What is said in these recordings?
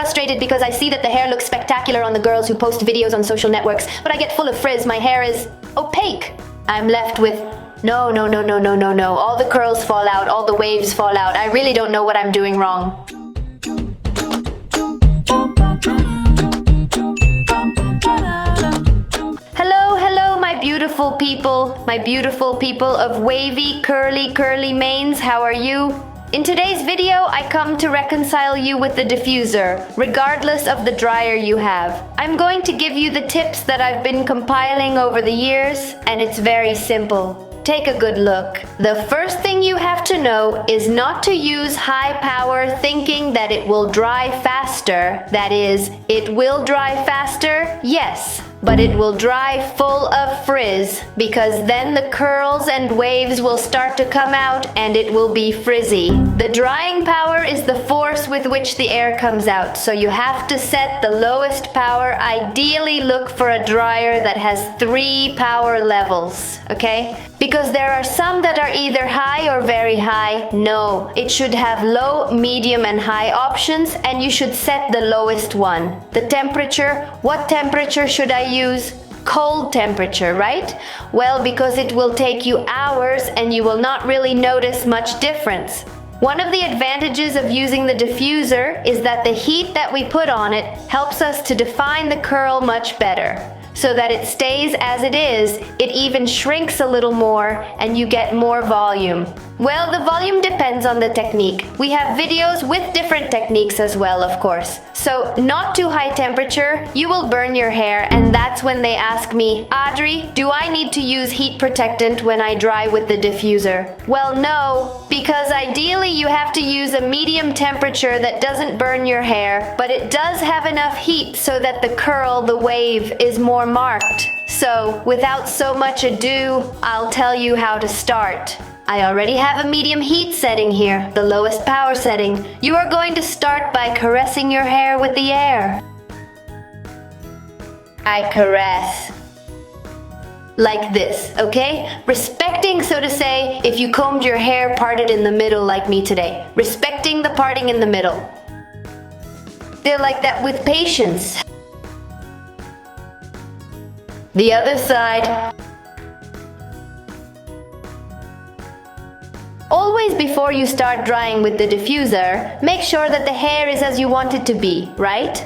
frustrated because I see that the hair looks spectacular on the girls who post videos on social networks, but I get full of frizz. My hair is opaque. I'm left with no. All the curls fall out, all the waves fall out. I really don't know what I'm doing wrong. Hello, my beautiful people of wavy, curly manes. How are you? In today's video, I come to reconcile you with the diffuser, regardless of the dryer you have. I'm going to give you the tips that I've been compiling over the years, and it's very simple. Take a good look. The first thing you have to know is not to use high power thinking that it will dry faster. That is, it will dry faster, yes, but it will dry full of frizz, because then the curls and waves will start to come out and it will be frizzy. The drying power is the force with which the air comes out, so you have to set the lowest power. Ideally look for a dryer that has 3 power levels, okay? Because there are some that are either high or very high. No, it should have low, medium and high options, and you should set the lowest one. The temperature, what temperature should I use? Cold temperature, right? Well, because it will take you hours and you will not really notice much difference. One of the advantages of using the diffuser is that the heat that we put on it helps us to define the curl much better. So that it stays as it is, it even shrinks a little more and you get more volume. Well, the volume depends on the technique. We have videos with different techniques as well, of course. So, not too high temperature, you will burn your hair, and that's when they ask me, Audrey, do I need to use heat protectant when I dry with the diffuser? Well, no, because ideally you have to use a medium temperature that doesn't burn your hair, but it does have enough heat so that the curl, the wave, is more marked. So, without so much ado, I'll tell you how to start. I already have a medium heat setting here, the lowest power setting. You are going to start by caressing your hair with the air. I caress. Like this, okay? Respecting, so to say, if you combed your hair parted in the middle like me today. Respecting the parting in the middle. They're like that with patience. The other side. Always before you start drying with the diffuser, make sure that the hair is as you want it to be, right?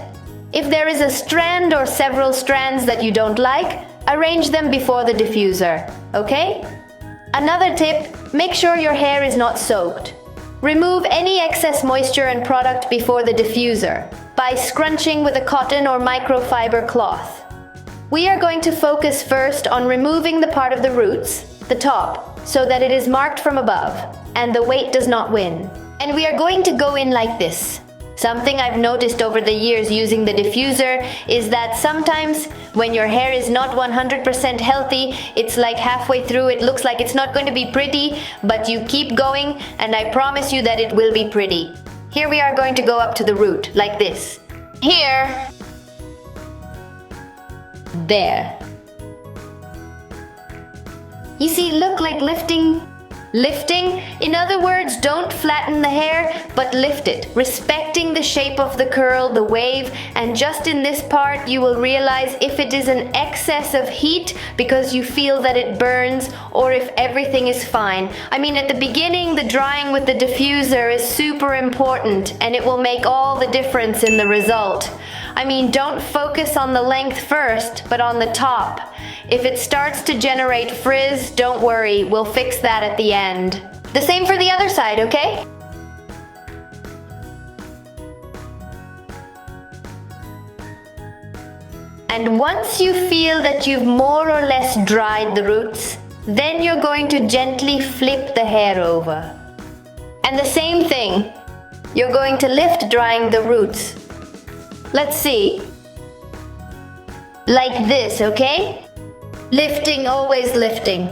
If there is a strand or several strands that you don't like, arrange them before the diffuser, okay? Another tip, make sure your hair is not soaked. Remove any excess moisture and product before the diffuser by scrunching with a cotton or microfiber cloth. We are going to focus first on removing the part of the roots, the top, so that it is marked from above and the weight does not win. And we are going to go in like this. Something I've noticed over the years using the diffuser is that sometimes when your hair is not 100% healthy, it's like halfway through it looks like it's not going to be pretty, but you keep going and I promise you that it will be pretty. Here we are going to go up to the root like this. Here. There. You see, look like lifting. Lifting, in other words, don't flatten the hair, but lift it, respecting the shape of the curl, the wave, and just in this part you will realize if it is an excess of heat because you feel that it burns, or if everything is fine. I mean, at the beginning, the drying with the diffuser is super important, and it will make all the difference in the result. I mean, don't focus on the length first, but on the top. If it starts to generate frizz, don't worry, we'll fix that at the end. The same for the other side, okay? And once you feel that you've more or less dried the roots, then you're going to gently flip the hair over. And the same thing, you're going to lift drying the roots. Let's see. Like this, okay? Lifting, always lifting.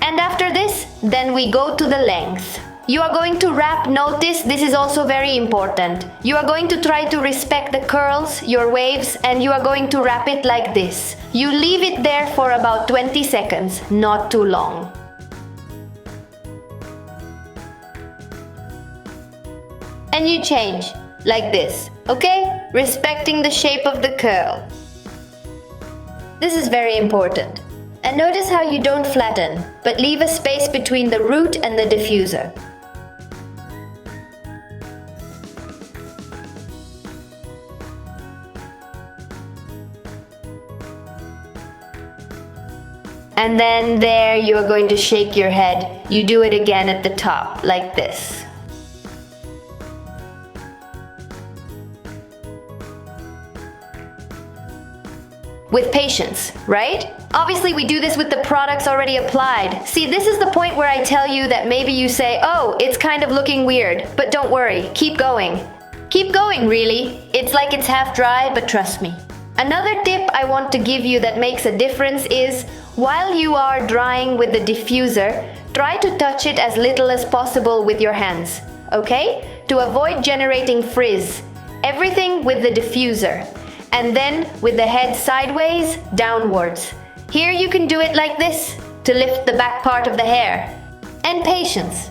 And after this, then we go to the length. You are going to wrap, notice, this is also very important. You are going to try to respect the curls, your waves, and you are going to wrap it like this. You leave it there for about 20 seconds, not too long. then you change, like this, okay? Respecting the shape of the curl. This is very important. And notice how you don't flatten, but leave a space between the root and the diffuser. And then there you are going to shake your head. You do it again at the top, like this. With patience, right? Obviously we do this with the products already applied. See, this is the point where I tell you that maybe you say, oh, it's kind of looking weird, but don't worry, keep going. Keep going, really. It's like it's half dry, but trust me. Another tip I want to give you that makes a difference is, while you are drying with the diffuser, try to touch it as little as possible with your hands, okay? To avoid generating frizz. Everything with the diffuser. And then with the head sideways, downwards. Here you can do it like this, to lift the back part of the hair. And patience.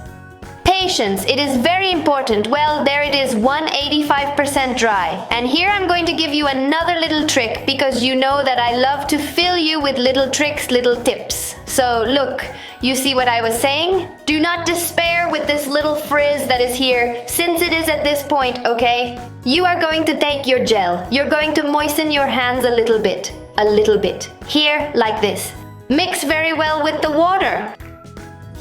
Patience, it is very important. Well, there it is, 185% dry. And here I'm going to give you another little trick, because you know that I love to fill you with little tricks, little tips. So look, you see what I was saying? Do not despair with this little frizz that is here, since it is at this point, okay? You are going to take your gel. You're going to moisten your hands a little bit. Here, like this. Mix very well with the water.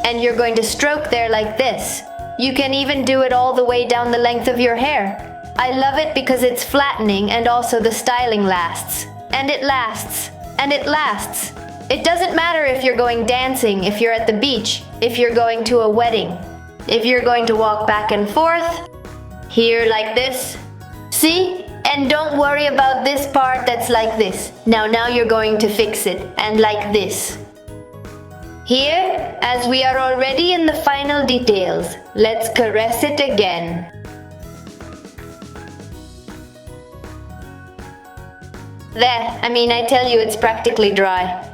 And you're going to stroke there like this. You can even do it all the way down the length of your hair. I love it because it's flattening and also the styling lasts. And it lasts. And it lasts. It doesn't matter if you're going dancing, if you're at the beach, if you're going to a wedding, if you're going to walk back and forth, here like this. See? And don't worry about this part that's like this. Now you're going to fix it. And like this. Here, as we are already in the final details, let's caress it again. There, I tell you, it's practically dry.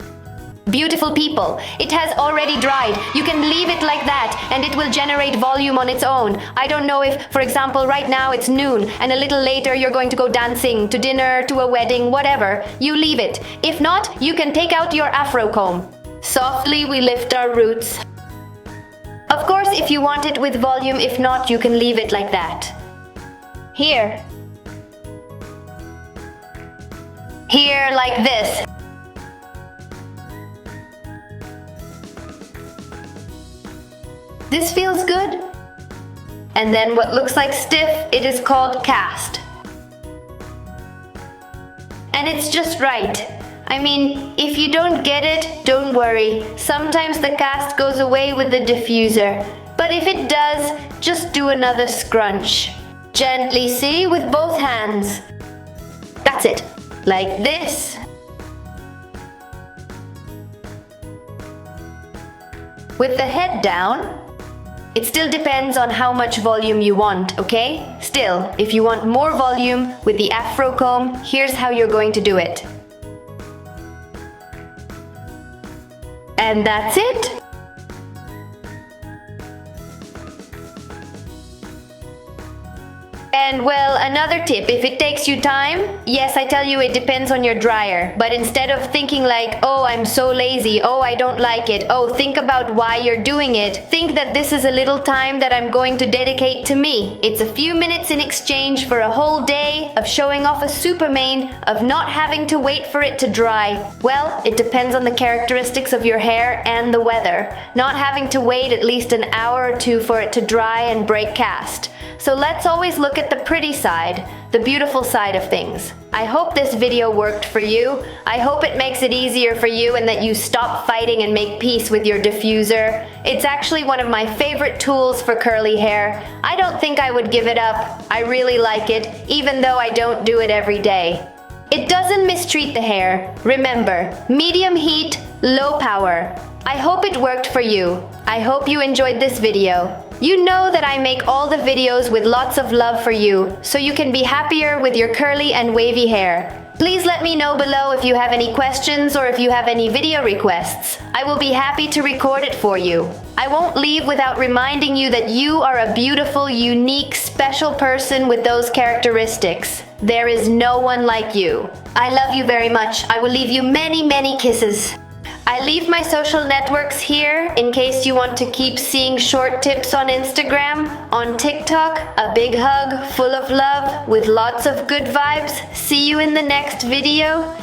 Beautiful people, it has already dried. You can leave it like that and it will generate volume on its own. I don't know if, for example, right now it's noon and a little later you're going to go dancing, to dinner, to a wedding, whatever. You leave it. If not, you can take out your afro comb. Softly we lift our roots. Of course, if you want it with volume, if not, you can leave it like that. Here. Here like this. This feels good. And then what looks like stiff, it is called cast. And it's just right. If you don't get it, don't worry. Sometimes the cast goes away with the diffuser. But if it does, just do another scrunch. Gently, see, with both hands. That's it. Like this. With the head down. It still depends on how much volume you want, okay? Still, if you want more volume with the afro comb, here's how you're going to do it. And that's it. And well, another tip, if it takes you time, yes, I tell you it depends on your dryer. But instead of thinking like, oh, I'm so lazy, oh, I don't like it, oh, think about why you're doing it. Think that this is a little time that I'm going to dedicate to me. It's a few minutes in exchange for a whole day of showing off a super mane, of not having to wait for it to dry. Well, it depends on the characteristics of your hair and the weather. Not having to wait at least an hour or two for it to dry and break cast. So let's always look at the pretty side, the beautiful side of things. I hope this video worked for you. I hope it makes it easier for you and that you stop fighting and make peace with your diffuser. It's actually one of my favorite tools for curly hair. I don't think I would give it up. I really like it, even though I don't do it every day. It doesn't mistreat the hair. Remember, medium heat, low power. I hope it worked for you. I hope you enjoyed this video. You know that I make all the videos with lots of love for you, so you can be happier with your curly and wavy hair. Please let me know below if you have any questions or if you have any video requests. I will be happy to record it for you. I won't leave without reminding you that you are a beautiful, unique, special person with those characteristics. There is no one like you. I love you very much. I will leave you many, many kisses. I leave my social networks here in case you want to keep seeing short tips on Instagram, on TikTok. A big hug full of love with lots of good vibes. See you in the next video.